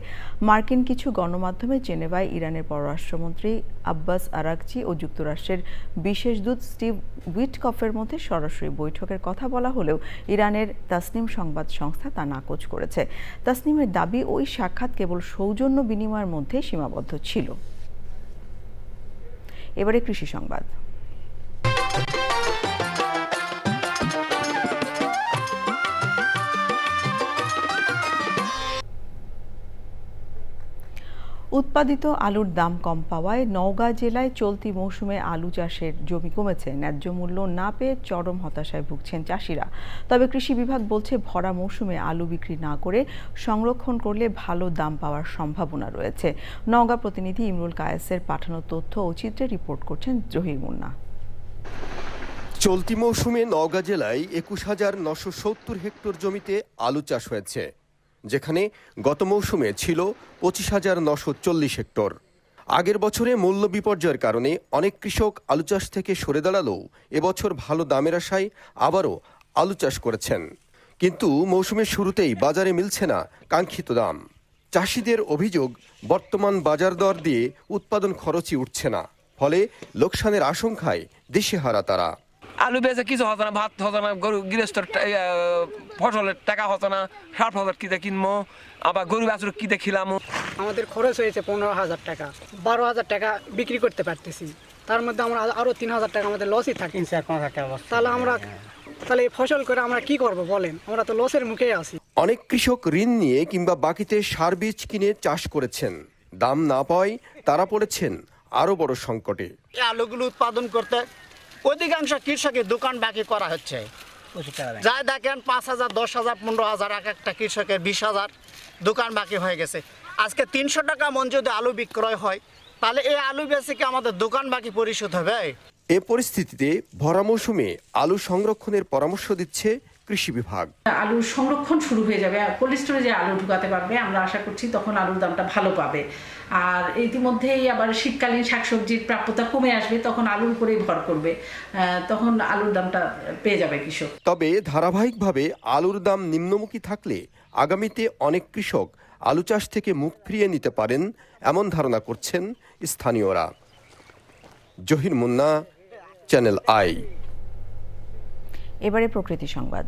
মার্কিন কিছু গণমাধ্যমে জেনেভায় ইরানের পররাষ্ট্রমন্ত্রী আব্বাস আরাকচি ও যুক্তরাষ্ট্রের বিশেষ দূত স্টিভ উইটকফের মধ্যে সরাসরি বৈঠকের কথা বলা হলেও ইরানের তাসনিম সংবাদ সংস্থা তা নাকচ করেছে। তাসনিমের দাবি, ওই সাক্ষাৎ কেবল সৌজন্য বিনিময়ের মধ্যে সীমাবদ্ধ ছিল। এবারে কৃষি সংবাদ। উৎপাদিত আলুর দাম কম পাওয়ায় নওগাঁ জেলায় চলতি মৌসুমে আলু চাষের জমি কমেছে। ন্যায্য মূল্য না পেয়ে চরম হতাশায় ভুগছেন চাষিরা। তবে কৃষি বিভাগ বলছে ভরা মৌসুমে আলু বিক্রি না করে সংরক্ষণ করলে ভালো দাম পাওয়ার সম্ভাবনা রয়েছে। নওগাঁ প্রতিনিধি ইমরুল কায়েসের পাঠানো তথ্য ও চিত্রে রিপোর্ট করছেন জহির মুন্না। চলতি মৌসুমে নওগাঁ জেলায় ২১,৯৭০ হেক্টর জমিতে আলু চাষ হয়েছে, যেখানে গত মৌসুমে ছিল ২৫,৯৪০ হেক্টর। আগের বছরে মূল্য বিপর্যয়ের কারণে অনেক কৃষক আলু চাষ থেকে সরে দাঁড়ালেও এবছর ভালো দামের আশায় আবারও আলু চাষ করেছেন। কিন্তু মৌসুমের শুরুতেই বাজারে মিলছে না কাঙ্ক্ষিত দাম। চাষিদের অভিযোগ, বর্তমান বাজার দর দিয়ে উৎপাদন খরচই উঠছে না, ফলে লোকসানের আশঙ্কায় দিশেহারা তারা। আলু বেচে কিছু হতো না, ভাত হতো না, গরু গৃহস্থর ফসলের টাকা হতো না, ৬০,০০০ কিতে কিনবো, আবার গরু বাছুর কিতে খিলামো। আমাদের খরচ হয়েছে ১৫,০০০ টাকা, ১২,০০০ টাকা বিক্রি করতে পারতেছি, তার মধ্যে আমরা আরো ৩,০০০ টাকা আমাদের লসই থাকে। তাহলে এই ফসল করে আমরা কি করব বলেন, আমরা তো লসের মুখে আছি। অনেক কৃষক ঋণ নিয়ে কিংবা বাকিতে সার বীজ কিনে চাষ করেছেন, দাম না পাওয়ায় তারা পড়েছেন আরো বড় সংকটে। এই আলুগুলো উৎপাদন করতে অধিকাংশ কৃষকের দোকান বাকি করা হচ্ছে। যা দেখেন ৫,০০০, ১০,০০০, ১৫,০০০, এক একটা কৃষকের ২০,০০০ দোকান বাকি হয়ে গেছে। আজকে ৩০০ টাকা মন যদি আলু বিক্রয় হয়, তাহলে এই আলু বেচে কি আমাদের দোকান বাকি পরিশোধ হবে? এ পরিস্থিতিতে ভরা মৌসুমে আলু সংরক্ষণের পরামর্শ দিচ্ছে কৃষি বিভাগ। আলুর সংরক্ষণ শুরু হয়ে যাবে, কোল্ড স্টোরেজে আলু ঢুকাতে পারবে, আমরা আশা করছি তখন আলুর দামটা ভালো পাবে। আর ইতিমধ্যেই আবার শীতকালীন শাকসবজির প্রাপ্যতা কমে আসবে, তখন আলুর উপরেই ভর করবে, তখন আলুর দামটা পেয়ে যাবে কৃষক। তবে ধারাবাহিকভাবে আলুর দাম নিম্নমুখী থাকলে আগামীতে অনেক কৃষক আলু চাষ থেকে মুখ ফিরিয়ে নিতে পারেন, এমন ধারণা করছেন স্থানীয়রা। Zahir Munna, channel I. এবারে প্রকৃতি সংবাদ।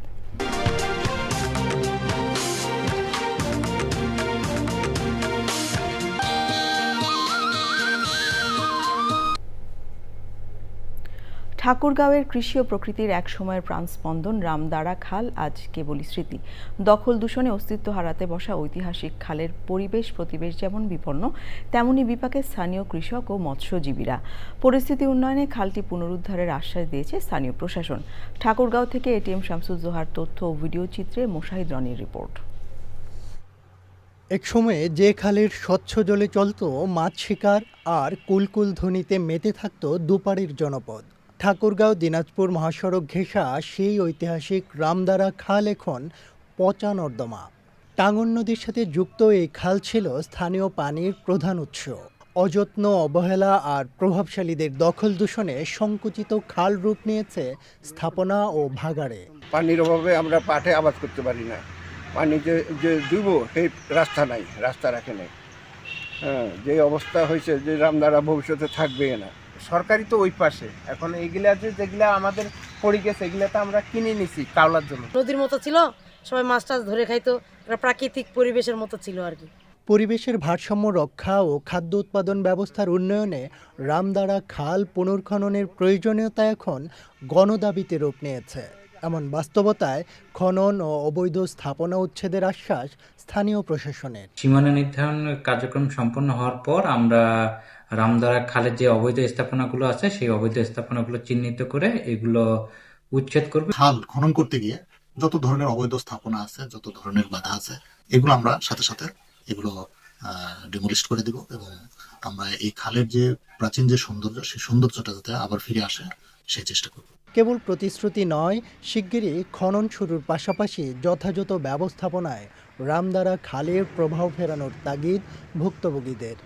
ঠাকুরগাঁওয়ের কৃষি ও প্রকৃতির এক সময়ের প্রাণস্পন্দন রামদারা খাল আজ কেবলই স্মৃতি। দখল দূষণে অস্তিত্ব হারাতে বসা ঐতিহাসিক খালের পরিবেশ যেমন বিপন্ন, তেমনি বিপাকে স্থানীয় কৃষক ও মৎস্যজীবীরা। পরিস্থিতি উন্নয়নে খালটি পুনরুদ্ধারের আশ্বাস দিয়েছে স্থানীয় প্রশাসন। ঠাকুরগাঁও থেকে এটিএম শামসুজ্জোহার তথ্য ও ভিডিও চিত্রে মোশাহিদ রনির রিপোর্ট। এক সময়ে যে খালের স্বচ্ছ জলে চলত মাছ শিকার আর কুলকুল ধ্বনিতে মেতে থাকত দুপাড়ির জনপদ, ঠাকুরগাঁও দিনাজপুর মহাসড়ক ঘেঁষা সেই ঐতিহাসিক রামদারা খাল এখন পচা নর্দমা। টাঙ্গন নদীর সাথে যুক্ত এই খাল ছিল স্থানীয় পানির প্রধান উৎস। অযত্ন, অবহেলা আর প্রভাবশালীদের দখল দূষণে সংকুচিত খাল রূপ নিয়েছে স্থাপনা ও ভাগাড়ে। পানির অভাবে আমরা পাটে আবাদ করতে পারি না, পানি যে দিব সেই রাস্তা নাই, রাস্তা রাখে নাই। যে অবস্থা হয়েছে, যে রামদারা ভবিষ্যতে থাকবে না। সরকারি তো ওই পাশে, এখন এইগুলা যেগুলা আমাদের পড়ে গেছে, এগুলা তো আমরা কিনে নিছি কাওলার জন্য। নদীর মতো ছিল, সবাই মাছ টাছ ধরে খাইতো, প্রাকৃতিক পরিবেশের মতো ছিল আর কি। পরিবেশের ভারসাম্য রক্ষা ও খাদ্য উৎপাদন ব্যবস্থার উন্নয়নে রামদারা খাল পুনর্খননের প্রয়োজনীয়তা এখন গণদাবিতে রূপ নিয়েছে। এমন বাস্তবতায় খনন ও অবৈধ স্থাপনা উচ্ছেদের আশ্বাস স্থানীয় প্রশাসনের। সীমানা নির্ধারণ কার্যক্রম সম্পন্ন হওয়ার পর আমরা রামদারা খালের যে অবৈধ স্থাপনাগুলো আছে সেই অবৈধ স্থাপনাগুলো চিহ্নিত করে এগুলো উচ্ছেদ করবে। খাল খনন করতে গিয়ে যত ধরনের অবৈধ স্থাপনা আছে, যত ধরনের বাধা আছে, এগুলো আমরা সাথে সাথে এগুলো ডিমোলিশ করে দিব এবং আমরা এই খালের যে প্রাচীন যে সৌন্দর্য, সেই সৌন্দর্যটা যাতে আবার ফিরে আসে সেই চেষ্টা করব। কেবল প্রতিশ্রুতি নয়, শিগগিরই খনন শুরুর পাশাপাশি যথাযথ ব্যবস্থাপনায় রামদারা খালের প্রবাহ ফেরানোর তাগিদ ভুক্তভোগীদের।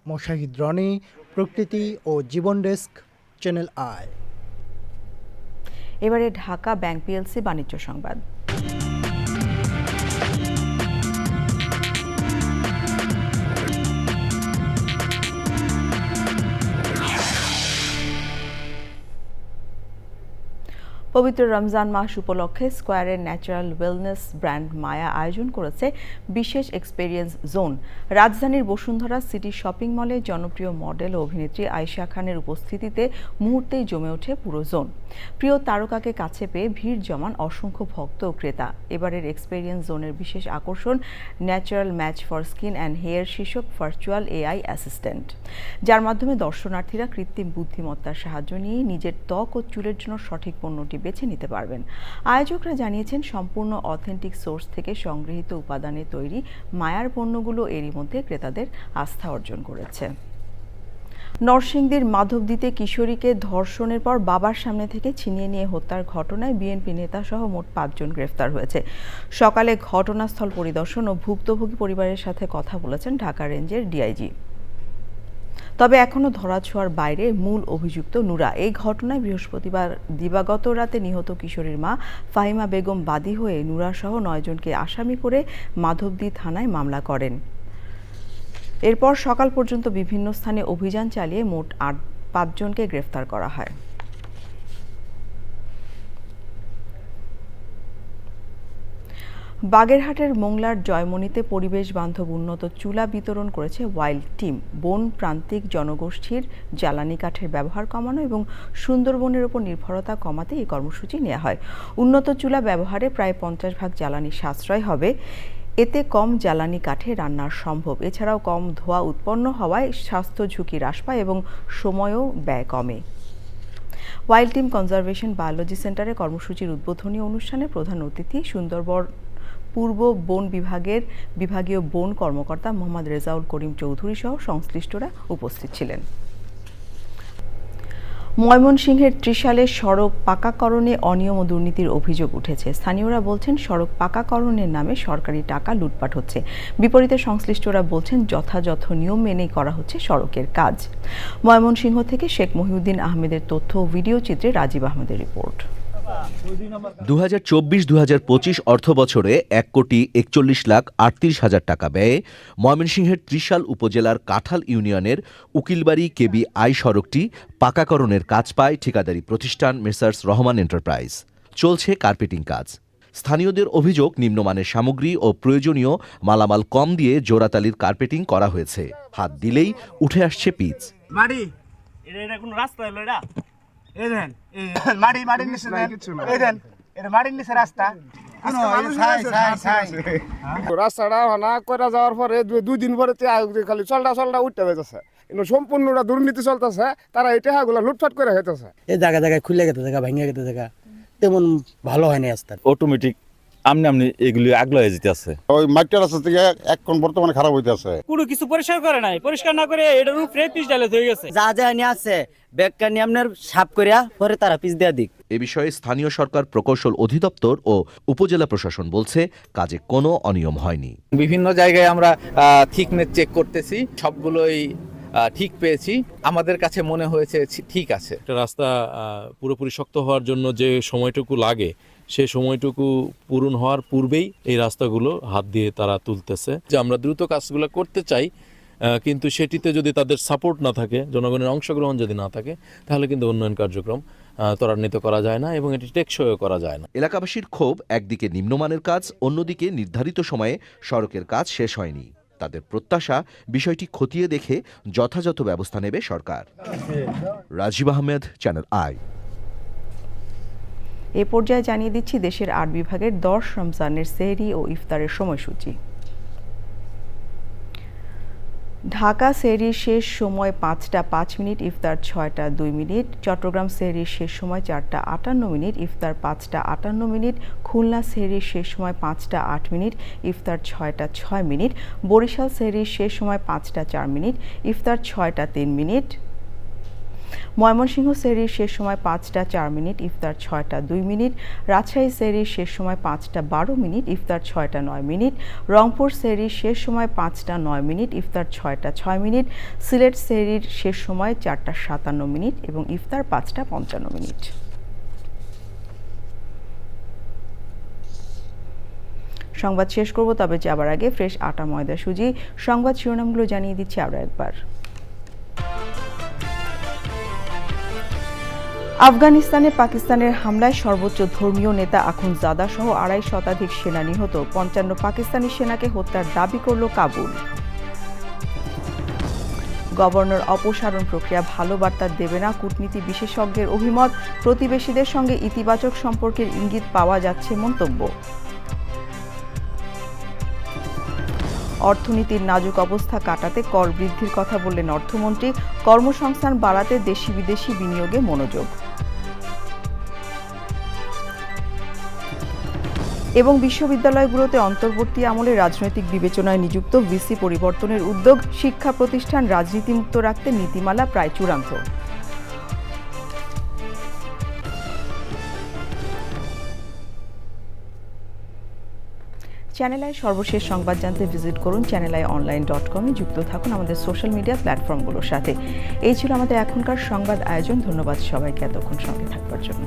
মোশাহিদ রনি, প্রকৃতি ও জীবন ডেস্ক, চ্যানেল আই। এবারে ঢাকা ব্যাংক পিএলসি বাণিজ্য সংবাদ। পবিত্র রমজান মাস উপলক্ষে স্কয়ারের ন্যাচারাল ওয়েলনেস ব্র্যান্ড মায়া আয়োজন করেছে বিশেষ এক্সপেরিয়েন্স জোন। রাজধানীর বসুন্ধরা সিটি শপিং মলে জনপ্রিয় মডেল ও অভিনেত্রী আয়েশা খানের উপস্থিতিতে মুহূর্তেই জমে ওঠে পুরো জোন। প্রিয় তারকাকে কাছে পেয়ে ভিড় জমান অসংখ্য ভক্ত ও ক্রেতা। এবারের এক্সপেরিয়েন্স জোনের বিশেষ আকর্ষণ natural match for skin and hair শীর্ষক ভার্চুয়াল এআই অ্যাসিস্ট্যান্ট, যার মাধ্যমে দর্শনার্থীরা কৃত্রিম বুদ্ধিমত্তার সাহায্য নিয়ে নিজের ত্বক ও চুলের জন্য সঠিক পণ্যটি বেছে নিতে পারবেন। আয়োজকরা জানিয়েছেন, সম্পূর্ণ অথেন্টিক সোর্স থেকে সংগৃহীত উপাদানে তৈরি মায়ার পণ্যগুলো এরই মধ্যে ক্রেতাদের আস্থা অর্জন করেছে। নরসিংদীর মাধবদীতে কিশোরীকে ধর্ষণের পর বাবার সামনে থেকে ছিনিয়ে নিয়ে হত্যার ঘটনায় বিএনপি নেতাসহ মোট 5 জন গ্রেফতার হয়েছে। সকালে ঘটনাস্থল পরিদর্শন ও ভুক্তভোগী পরিবারের সাথে কথা বলেছেন ঢাকা রেঞ্জের ডিআইজি। তবে এখনও ধরাছোঁয়ার বাইরে মূল অভিযুক্ত নুরা। এই ঘটনায় বৃহস্পতিবার দিবাগত রাতে নিহত কিশোরীর মা ফাহিমা বেগম বাদী হয়ে নুরা সহ 9 জনকে আসামি করে মাধবদী থানায় মামলা করেন। এরপর সকাল পর্যন্ত বিভিন্ন স্থানে অভিযান চালিয়ে মোট 5 জনকে গ্রেফতার করা হয়। বাগেরহাটের মোংলার জয়মণিতে পরিবেশ বান্ধব উন্নত চুলা বিতরণ করেছে ওয়াইল্ড টিম। বন প্রান্তিক জনগোষ্ঠীর জ্বালানি কাঠের ব্যবহার কমানো এবং সুন্দরবনের উপর নির্ভরতা কমাতে এই কর্মসূচি নেওয়া হয়। উন্নত চুলা ব্যবহারে প্রায় 50% জ্বালানি সাশ্রয় হবে। এতে কম জ্বালানি কাঠে রান্না সম্ভব। এছাড়াও কম ধোঁয়া উৎপন্ন হওয়ায় স্বাস্থ্য ঝুঁকি হ্রাস পায় এবং সময়ও ব্যয় কমে। ওয়াইল্ড টিম কনজারভেশন বায়োলজি সেন্টারে কর্মসূচির উদ্বোধনী অনুষ্ঠানে প্রধান অতিথি সুন্দরবন পূর্ব বন বিভাগের বিভাগীয় বন কর্মকর্তা মোহাম্মদ রেজাউল করিম চৌধুরী সহ সংশ্লিষ্টরা উপস্থিত ছিলেন। ময়মনসিংহের ত্রিশালে সড়ক পাকাকরণে অনিয়ম ও দুর্নীতির অভিযোগ উঠেছে। স্থানীয়রা বলছেন, সড়ক পাকাকরণের নামে সরকারি টাকা লুটপাট হচ্ছে। বিপরীতে সংশ্লিষ্টরা বলছেন, যথাযথ নিয়ম মেনেই করা হচ্ছে সড়কের কাজ। ময়মনসিংহ থেকে শেখ মহিউদ্দিন আহমেদের তথ্য ও ভিডিও চিত্রে রাজীব আহমেদের রিপোর্ট। 2024-2025 অর্থ বছরে 1,41,38,000 টাকা ব্যয়ে ময়মনসিংহের ত্রিশাল উপজেলার কাঁঠাল ইউনিয়নের উকিলবাড়ি কেবি আই সড়কটি পাকাকরণের কাজ পায় ঠিকাদারি প্রতিষ্ঠান মেসার্স রহমান এন্টারপ্রাইজ। চলছে কার্পেটিং কাজ। স্থানীয়দের অভিযোগ, নিম্নমানের সামগ্রী ও প্রয়োজনীয় মালামাল কম দিয়ে জোড়াতালির কার্পেটিং করা হয়েছে। হাত দিলেই উঠে আসছে পিচ। রাস্তাটা হানা করে যাওয়ার পরে 2 দিন পরে খালি চলটা উঠতে যাইতেছে, কিন্তু সম্পূর্ণটা দুর্নীতি চলতেছে। তারা এই টাকাগুলো লুটফাট করে হইতেছে। এই জায়গায় খুলে গেতে জায়গা ভাঙিয়ে গেতে জায়গা তেমন ভালো হয়নি। রাস্তা অটোমেটিক আমনি এগুলি আগলা হয়ে যেতে আছে। ওই মাটির রাস্তা থেকে এখন বর্তমানে খারাপ হইতে আছে। কোনো কিছু পরিষ্কার করে নাই, পরিষ্কার না করে এটার উপরে পিচ ডালে হয়ে গেছে। যা নিয়ে আছে ব্যাগটা নিয়ে আপনার সাফ করিয়া পরে তারা পিচ দেয়া দিক। এ বিষয়ে স্থানীয় সরকার প্রকৌশল অধিদপ্তর ও উপজেলা প্রশাসন বলছে, কাজে কোনো অনিয়ম হয়নি। বিভিন্ন জায়গায় আমরা থিকনেস চেক করতেছি, সবগুলোই ঠিক পেয়েছি। আমাদের কাছে মনে হয়েছে ঠিক আছে। একটা রাস্তা পুরোপুরি শক্ত হওয়ার জন্য যে সময়টুকু লাগে, সেই সময়টুকু পূরণ হওয়ার পূর্বেই এই রাস্তাগুলো হাত দিয়ে তারা তুলতেছে। যে আমরা দ্রুত কাজগুলো করতে চাই, কিন্তু সেটিতে যদি তাদের সাপোর্ট না থাকে, জনগণের অংশগ্রহণ যদি না থাকে, তাহলে কিন্তু উন্নয়ন কার্যক্রম ত্বরান্বিত করা যায় না এবং এটি টেকসইও করা যায় না। এলাকাবাসীর ক্ষোভ, একদিকে নিম্নমানের কাজ, অন্যদিকে নির্ধারিত সময়ে সড়কের কাজ শেষ হয়নি। তাদের প্রত্যাশা, বিষয়টি খতিয়ে দেখে যথাযথ ব্যবস্থা নেবে সরকার। Rajib Ahmed, channel I. এ পর্যায়ে জানিয়ে দিচ্ছি দেশের 8 বিভাগের 10 রমজানের সেহরি ও ইফতারের সময়সূচি। ঢাকা সেহরির শেষ সময় 5টা 5 মিনিট, ইফতার 6টা 2 মিনিট। চট্টগ্রাম সেহরির শেষ সময় 4টা 58 মিনিট, ইফতার 5টা 58 মিনিট। খুলনা সেহরির শেষ সময় 5টা 8 মিনিট, ইফতার 6টা 6 মিনিট। বরিশাল সেহরির শেষ সময় 5টা 4 মিনিট, ইফতার 6টা 3 মিনিট। ময়মনসিংহ সেহরির শেষ সময় 5টা 4 মিনিট, ইফতার 6টা 2 মিনিট। রাজশাহী সেহরির শেষ সময় 5টা 12 মিনিট, ইফতার 6টা 9 মিনিট। রংপুর সেহরির শেষ সময় 5টা 9 মিনিট, ইফতার 6টা 6 মিনিট। সিলেট সেহরির শেষ সময় 4টা 57 মিনিট এবং ইফতার 5টা 55 মিনিট। সংবাদ শেষ করব, তবে যাবার আগে ফ্রেশ আটা ময়দা সুজি সংবাদ শিরোনামগুলো জানিয়ে দিচ্ছি আরও একবার। আফগানিস্তানে পাকিস্তানের হামলায় সর্বোচ্চ ধর্মীয় নেতা আখুনজাদা সহ 2.5 শতাধিক সেনা নিহত, 55 পাকিস্তানি সেনাকে হত্যার দাবি করল কাবুল। গভর্নর অপসারণ প্রক্রিয়া ভালো বার্তা দেবে না, কূটনীতি বিশেষজ্ঞের অভিমত। প্রতিবেশীদের সঙ্গে ইতিবাচক সম্পর্কের ইঙ্গিত পাওয়া যাচ্ছে মন্তব্য। অর্থনীতির নাজুক অবস্থা কাটাতে কর বৃদ্ধির কথা বললেন অর্থমন্ত্রী। কর্মসংস্থান বাড়াতে দেশি বিদেশি বিনিয়োগে মনোযোগ। এবং বিশ্ববিদ্যালয়গুলোতে অন্তর্বর্তী আমলে রাজনৈতিক বিবেচনায় নিযুক্ত ভিসি পরিবর্তনের উদ্যোগ। শিক্ষা প্রতিষ্ঠান রাজনীতিমুক্ত রাখতে নীতিমালা প্রায় চূড়ান্ত। চ্যানেল আই সর্বশেষ সংবাদ জানতে ভিজিট করুন channelionline.com। যুক্ত থাকুন আমাদের সোশ্যাল মিডিয়া প্ল্যাটফর্মগুলোর সাথে। এই ছিল আমাদের এখনকার সংবাদ আয়োজন। ধন্যবাদ সবাইকে এতক্ষণ সঙ্গে থাকবার জন্য।